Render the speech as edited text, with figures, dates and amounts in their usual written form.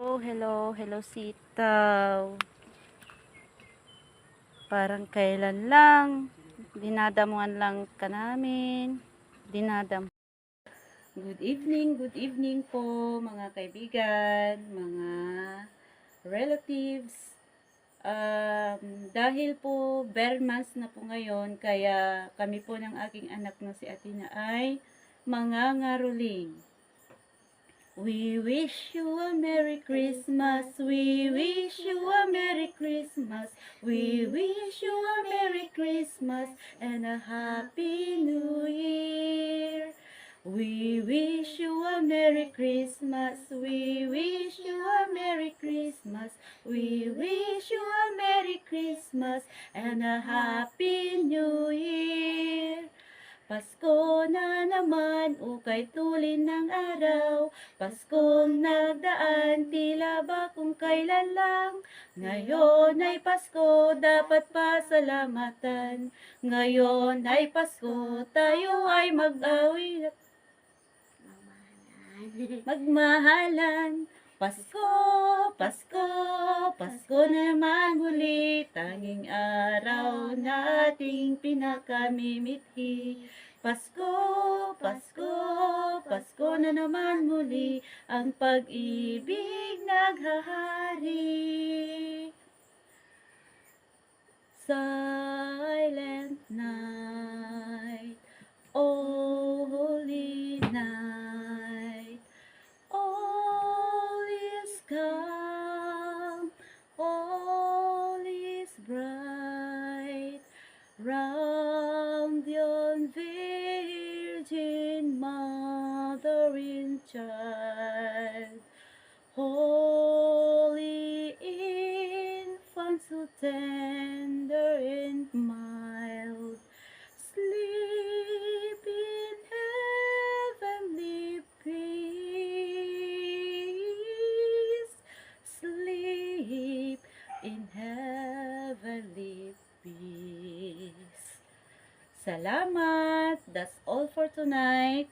Oh, hello sitaw. Parang kailan lang, dinadamuhan lang ka namin. Dinadam. Good evening po mga kaibigan, mga relatives. Dahil po bare months na po ngayon, kaya kami po ng aking anak na si Atina ay mangangaroling. We wish you a Merry Christmas. We wish you a Merry Christmas. We wish you a Merry Christmas and a Happy New Year. We wish you a Merry Christmas. We wish you a Merry Christmas. We wish you a Merry Christmas and a Happy New Year. Pasko na naman, ukay tulin ng araw. Paskong nagdaan, tila ba kung kailan lang. Ngayon ay Pasko, dapat pasalamatan. Ngayon ay Pasko, tayo ay mag-awit at magmahalan. Pasko, Pasko, Pasko na naman muli, tanging araw na ating pinakamimithi. Pasko, Pasko, Pasko na naman muli, ang pag-ibig naghahari. Silent night, oh holy night, all is calm, all is bright, round yon Virgin Mother and Child, holy infant, so tender and mild, sleep in heavenly peace, sleep in heavenly peace. Salamat. That's all for tonight.